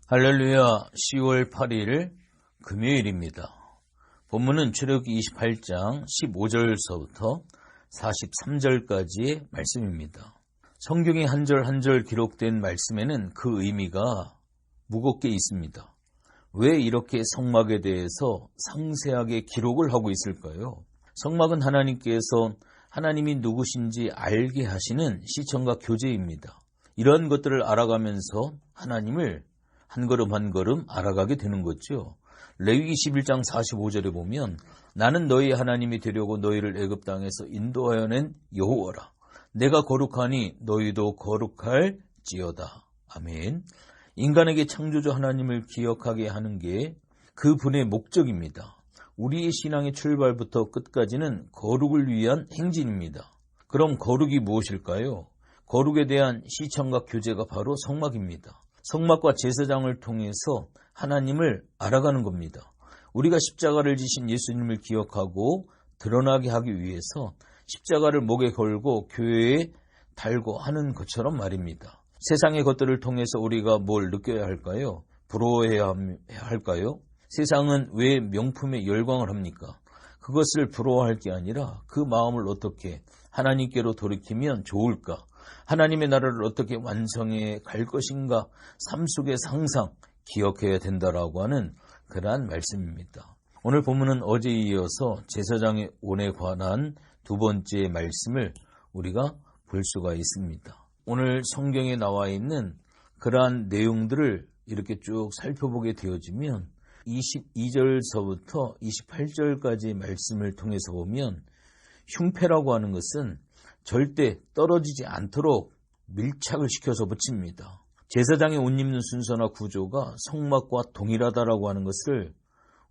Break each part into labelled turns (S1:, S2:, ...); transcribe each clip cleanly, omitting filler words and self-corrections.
S1: 할렐루야. 10월 8일 금요일입니다. 본문은 출애굽기 28장 15절서부터 43절까지의 말씀입니다. 성경의 한 절 한 절 기록된 말씀에는 그 의미가 무겁게 있습니다. 왜 이렇게 성막에 대해서 상세하게 기록을 하고 있을까요? 성막은 하나님께서 하나님이 누구신지 알게 하시는 시청과 교재입니다. 이런 것들을 알아가면서 하나님을 한 걸음 한 걸음 알아가게 되는 거죠. 레위기 11장 45절에 보면 나는 너희 하나님이 되려고 너희를 애굽 땅에서 인도하여 낸 여호와라. 내가 거룩하니 너희도 거룩할지어다. 아멘. 인간에게 창조주 하나님을 기억하게 하는 게 그분의 목적입니다. 우리의 신앙의 출발부터 끝까지는 거룩을 위한 행진입니다. 그럼 거룩이 무엇일까요? 거룩에 대한 시청과 교재가 바로 성막입니다. 성막과 제사장을 통해서 하나님을 알아가는 겁니다. 우리가 십자가를 지신 예수님을 기억하고 드러나게 하기 위해서 십자가를 목에 걸고 교회에 달고 하는 것처럼 말입니다. 세상의 것들을 통해서 우리가 뭘 느껴야 할까요? 부러워해야 할까요? 세상은 왜 명품에 열광을 합니까? 그것을 부러워할 게 아니라 그 마음을 어떻게 하나님께로 돌이키면 좋을까? 하나님의 나라를 어떻게 완성해 갈 것인가? 삶 속의 항상 기억해야 된다라고 하는 그러한 말씀입니다. 오늘 본문은 어제에 이어서 제사장의 온에 관한 두 번째 말씀을 우리가 볼 수가 있습니다. 오늘 성경에 나와 있는 그러한 내용들을 이렇게 쭉 살펴보게 되어지면 22절서부터 28절까지의 말씀을 통해서 보면 흉패라고 하는 것은 절대 떨어지지 않도록 밀착을 시켜서 붙입니다. 제사장의 옷 입는 순서나 구조가 성막과 동일하다라고 하는 것을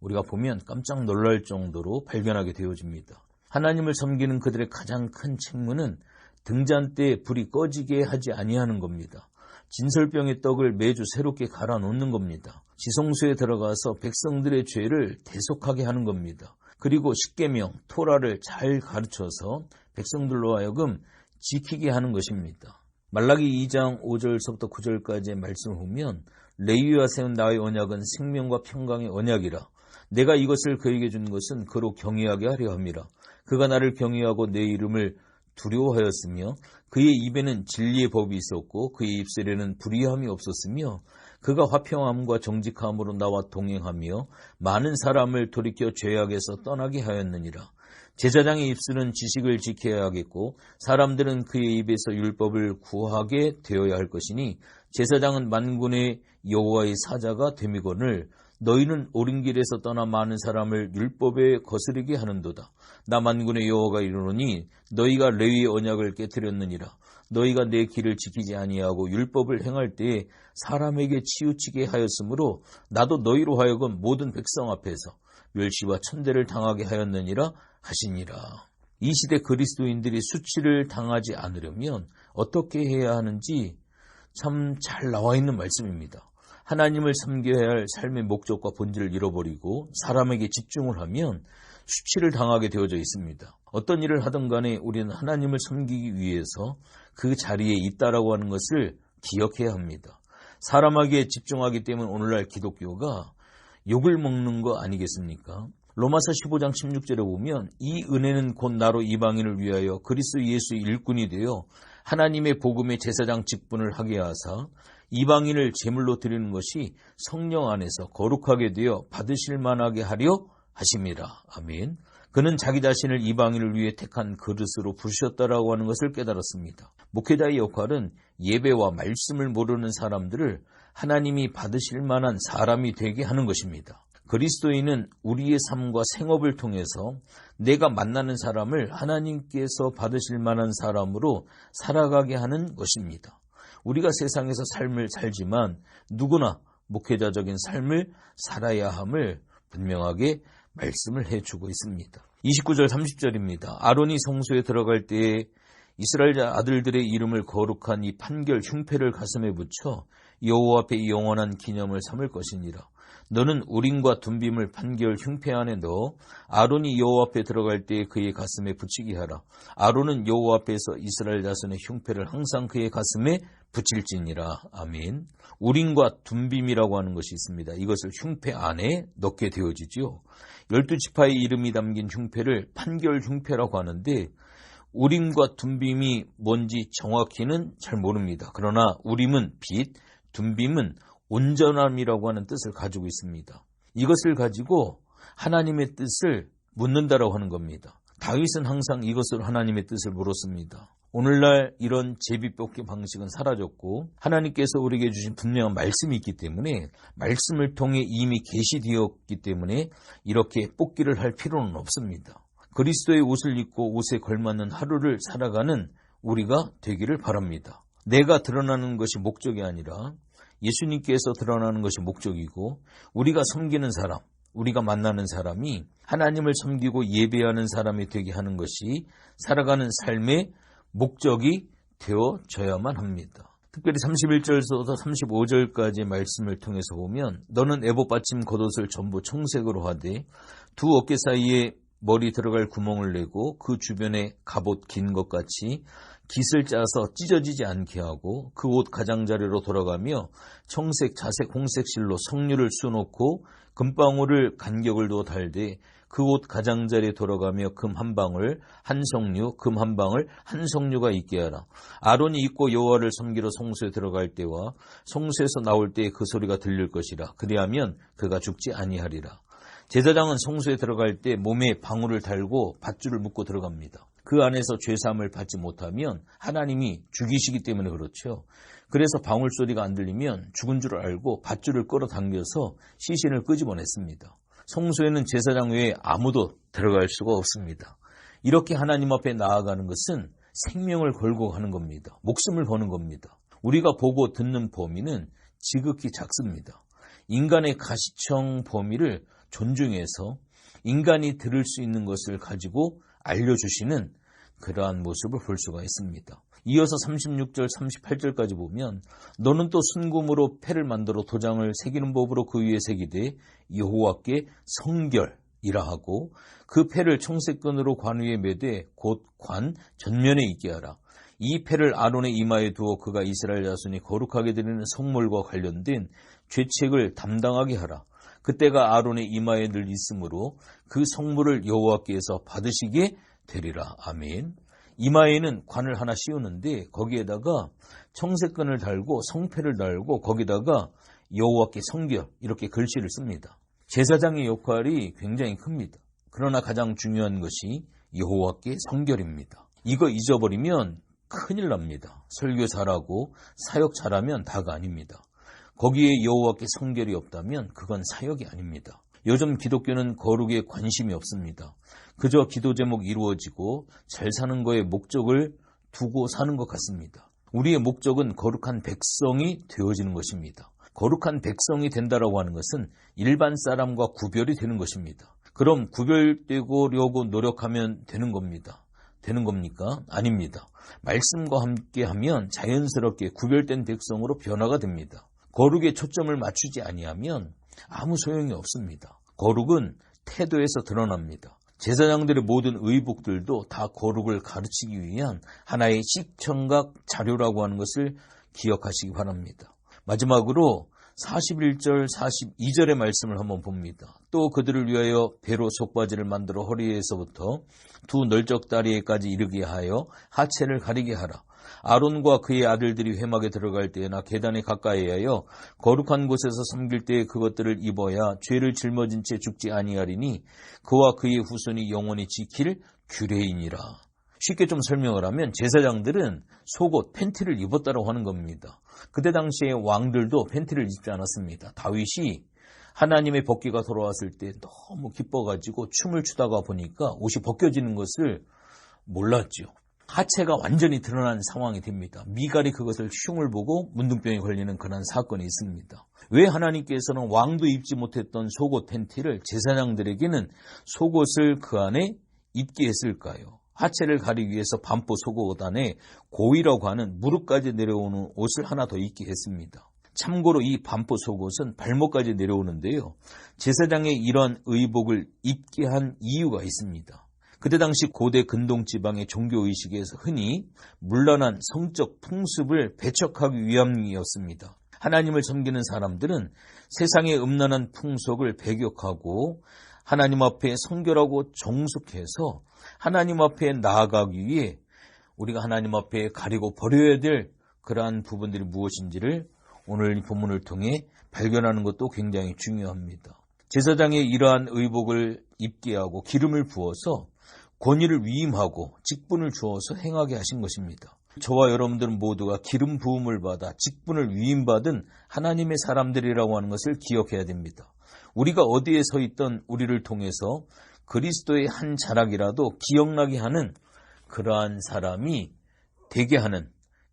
S1: 우리가 보면 깜짝 놀랄 정도로 발견하게 되어집니다. 하나님을 섬기는 그들의 가장 큰 책무는 등잔 때 불이 꺼지게 하지 아니하는 겁니다. 진설병의 떡을 매주 새롭게 갈아 놓는 겁니다. 지성소에 들어가서 백성들의 죄를 대속하게 하는 겁니다. 그리고 십계명, 토라를 잘 가르쳐서 백성들로 하여금 지키게 하는 것입니다. 말라기 2장 5절서부터 9절까지의 말씀을 보면 레위와 세운 나의 언약은 생명과 평강의 언약이라. 내가 이것을 그에게 준 것은 그로 경외하게 하려 함이라. 그가 나를 경외하고 내 이름을 두려워하였으며 그의 입에는 진리의 법이 있었고 그의 입술에는 불의함이 없었으며 그가 화평함과 정직함으로 나와 동행하며 많은 사람을 돌이켜 죄악에서 떠나게 하였느니라. 제사장의 입술은 지식을 지켜야 하겠고 사람들은 그의 입에서 율법을 구하게 되어야 할 것이니 제사장은 만군의 여호와의 사자가 됨이거늘 너희는 옳은 길에서 떠나 많은 사람을 율법에 거스르게 하는도다. 나 만군의 여호와가 이르노니 너희가 레위의 언약을 깨뜨렸느니라. 너희가 내 길을 지키지 아니하고 율법을 행할 때에 사람에게 치우치게 하였으므로 나도 너희로 하여금 모든 백성 앞에서 멸시와 천대를 당하게 하였느니라 하시니라. 이 시대 그리스도인들이 수치를 당하지 않으려면 어떻게 해야 하는지 참 잘 나와 있는 말씀입니다. 하나님을 섬겨야 할 삶의 목적과 본질을 잃어버리고 사람에게 집중을 하면 수치를 당하게 되어져 있습니다. 어떤 일을 하든 간에 우리는 하나님을 섬기기 위해서 그 자리에 있다라고 하는 것을 기억해야 합니다. 사람에게 집중하기 때문에 오늘날 기독교가 욕을 먹는 거 아니겠습니까? 로마서 15장 16절에 보면 이 은혜는 곧 나로 이방인을 위하여 그리스도 예수의 일꾼이 되어 하나님의 복음의 제사장 직분을 하게 하사 이방인을 제물로 드리는 것이 성령 안에서 거룩하게 되어 받으실 만하게 하려 하심이라. 아멘. 그는 자기 자신을 이방인을 위해 택한 그릇으로 부르셨다라고 하는 것을 깨달았습니다. 목회자의 역할은 예배와 말씀을 모르는 사람들을 하나님이 받으실 만한 사람이 되게 하는 것입니다. 그리스도인은 우리의 삶과 생업을 통해서 내가 만나는 사람을 하나님께서 받으실 만한 사람으로 살아가게 하는 것입니다. 우리가 세상에서 삶을 살지만 누구나 목회자적인 삶을 살아야 함을 분명하게 말씀을 해주고 있습니다. 29절 30절입니다. 아론이 성소에 들어갈 때에 이스라엘 아들들의 이름을 거룩한 이 판결 흉패를 가슴에 붙여 여호와 앞에 영원한 기념을 삼을 것이니라. 너는 우림과 둠빔을 판결 흉패 안에 넣어 아론이 여호와 앞에 들어갈 때 그의 가슴에 붙이게 하라. 아론은 여호와 앞에서 이스라엘 자손의 흉패를 항상 그의 가슴에 붙일지니라. 아멘. 우림과 둠빔이라고 하는 것이 있습니다. 이것을 흉패 안에 넣게 되어지지요. 12지파의 이름이 담긴 흉패를 판결 흉패라고 하는데 우림과 둠빔이 뭔지 정확히는 잘 모릅니다. 그러나 우림은 빛, 둠빔은 온전함이라고 하는 뜻을 가지고 있습니다. 이것을 가지고 하나님의 뜻을 묻는다라고 하는 겁니다. 다윗은 항상 이것으로 하나님의 뜻을 물었습니다. 오늘날 이런 제비뽑기 방식은 사라졌고 하나님께서 우리에게 주신 분명한 말씀이 있기 때문에 말씀을 통해 이미 계시되었기 때문에 이렇게 뽑기를 할 필요는 없습니다. 그리스도의 옷을 입고 옷에 걸맞는 하루를 살아가는 우리가 되기를 바랍니다. 내가 드러나는 것이 목적이 아니라 예수님께서 드러나는 것이 목적이고 우리가 섬기는 사람, 우리가 만나는 사람이 하나님을 섬기고 예배하는 사람이 되게 하는 것이 살아가는 삶의 목적이 되어져야만 합니다. 특별히 31절에서 35절까지의 말씀을 통해서 보면 너는 에봇받침 겉옷을 전부 청색으로 하되 두 어깨 사이에 머리 들어갈 구멍을 내고 그 주변에 갑옷 긴 것 같이 깃을 짜서 찢어지지 않게 하고 그 옷 가장자리로 돌아가며 청색, 자색, 홍색 실로 석류를 쑤놓고 금방울을 간격을 두어 달되 그 옷 가장자리에 돌아가며 금 한 방울, 한 석류, 금 한 방울, 한 석류가 있게 하라. 아론이 입고 여호와를 섬기러 성소에 들어갈 때와 성소에서 나올 때에 그 소리가 들릴 것이라. 그리하면 그가 죽지 아니하리라. 제사장은 성소에 들어갈 때 몸에 방울을 달고 밧줄을 묶고 들어갑니다. 그 안에서 죄사함을 받지 못하면 하나님이 죽이시기 때문에 그렇죠. 그래서 방울 소리가 안 들리면 죽은 줄 알고 밧줄을 끌어당겨서 시신을 끄집어냈습니다. 성소에는 제사장 외에 아무도 들어갈 수가 없습니다. 이렇게 하나님 앞에 나아가는 것은 생명을 걸고 가는 겁니다. 목숨을 거는 겁니다. 우리가 보고 듣는 범위는 지극히 작습니다. 인간의 가시청 범위를 존중해서 인간이 들을 수 있는 것을 가지고 알려주시는 그러한 모습을 볼 수가 있습니다. 이어서 36절, 38절까지 보면 너는 또 순금으로 패를 만들어 도장을 새기는 법으로 그 위에 새기되 여호와께 성결이라 하고 그 패를 청색끈으로 관 위에 매되 곧 관 전면에 있게 하라. 이 패를 아론의 이마에 두어 그가 이스라엘 자손이 거룩하게 드리는 성물과 관련된 죄책을 담당하게 하라. 그때가 아론의 이마에 늘 있으므로 그 성물을 여호와께서 받으시게 되리라. 아멘. 이마에는 관을 하나 씌우는데 거기에다가 청색끈을 달고 성패를 달고 거기다가 여호와께 성결 이렇게 글씨를 씁니다. 제사장의 역할이 굉장히 큽니다. 그러나 가장 중요한 것이 여호와께 성결입니다. 이거 잊어버리면 큰일 납니다. 설교 잘하고 사역 잘하면 다가 아닙니다. 거기에 여호와께 성결이 없다면 그건 사역이 아닙니다. 요즘 기독교는 거룩에 관심이 없습니다. 그저 기도 제목 이루어지고 잘 사는 거에 목적을 두고 사는 것 같습니다. 우리의 목적은 거룩한 백성이 되어지는 것입니다. 거룩한 백성이 된다라고 하는 것은 일반 사람과 구별이 되는 것입니다. 그럼 구별되고려고 노력하면 되는 겁니다. 되는 겁니까? 아닙니다. 말씀과 함께 하면 자연스럽게 구별된 백성으로 변화가 됩니다. 거룩에 초점을 맞추지 아니하면 아무 소용이 없습니다. 거룩은 태도에서 드러납니다. 제사장들의 모든 의복들도 다 거룩을 가르치기 위한 하나의 시청각 자료라고 하는 것을 기억하시기 바랍니다. 마지막으로 41절, 42절의 말씀을 한번 봅니다. 또 그들을 위하여 배로 속바지를 만들어 허리에서부터 두 널쩍다리에까지 이르게 하여 하체를 가리게 하라. 아론과 그의 아들들이 회막에 들어갈 때나 계단에 가까이 하여 거룩한 곳에서 섬길 때에 그것들을 입어야 죄를 짊어진 채 죽지 아니하리니 그와 그의 후손이 영원히 지킬 규례이니라. 쉽게 좀 설명을 하면 제사장들은 속옷, 팬티를 입었다고 하는 겁니다. 그때 당시에 왕들도 팬티를 입지 않았습니다. 다윗이 하나님의 법궤가 돌아왔을 때 너무 기뻐가지고 춤을 추다가 보니까 옷이 벗겨지는 것을 몰랐죠. 하체가 완전히 드러난 상황이 됩니다. 미갈이 그것을 흉을 보고 문둥병에 걸리는 그런 사건이 있습니다. 왜 하나님께서는 왕도 입지 못했던 속옷 팬티를 제사장들에게는 속옷을 그 안에 입게 했을까요? 하체를 가리기 위해서 반포 속옷 안에 고이라고 하는 무릎까지 내려오는 옷을 하나 더 입게 했습니다. 참고로 이 반포 속옷은 발목까지 내려오는데요. 제사장의 이러한 의복을 입게 한 이유가 있습니다. 그때 당시 고대 근동지방의 종교의식에서 흔히 문란한 성적 풍습을 배척하기 위함이었습니다. 하나님을 섬기는 사람들은 세상의 음란한 풍속을 배격하고 하나님 앞에 성결하고 정숙해서 하나님 앞에 나아가기 위해 우리가 하나님 앞에 가리고 버려야 될 그러한 부분들이 무엇인지를 오늘 이 본문을 통해 발견하는 것도 굉장히 중요합니다. 제사장의 이러한 의복을 입게 하고 기름을 부어서 권위를 위임하고 직분을 주어서 행하게 하신 것입니다. 저와 여러분들은 모두가 기름 부음을 받아 직분을 위임받은 하나님의 사람들이라고 하는 것을 기억해야 됩니다. 우리가 어디에 서 있던 우리를 통해서 그리스도의 한 자락이라도 기억나게 하는 그러한 사람이 되게 하는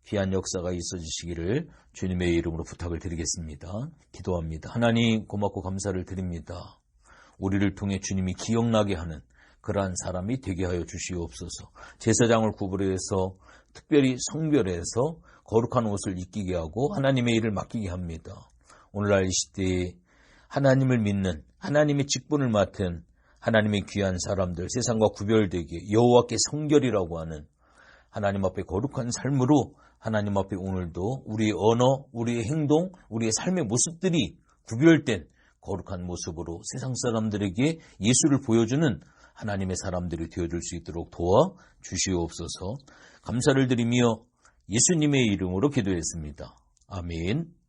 S1: 귀한 역사가 있어주시기를 주님의 이름으로 부탁을 드리겠습니다. 기도합니다. 하나님 고맙고 감사를 드립니다. 우리를 통해 주님이 기억나게 하는 그러한 사람이 되게 하여 주시옵소서. 제사장을 구분해서 특별히 성별해서 거룩한 옷을 입히게 하고 하나님의 일을 맡기게 합니다. 오늘날 이 시대에 하나님을 믿는 하나님의 직분을 맡은 하나님의 귀한 사람들, 세상과 구별되게 여호와께 성결이라고 하는 하나님 앞에 거룩한 삶으로 하나님 앞에 오늘도 우리의 언어, 우리의 행동, 우리의 삶의 모습들이 구별된 거룩한 모습으로 세상 사람들에게 예수를 보여주는 하나님의 사람들이 되어줄 수 있도록 도와 주시옵소서. 감사를 드리며 예수님의 이름으로 기도했습니다. 아멘.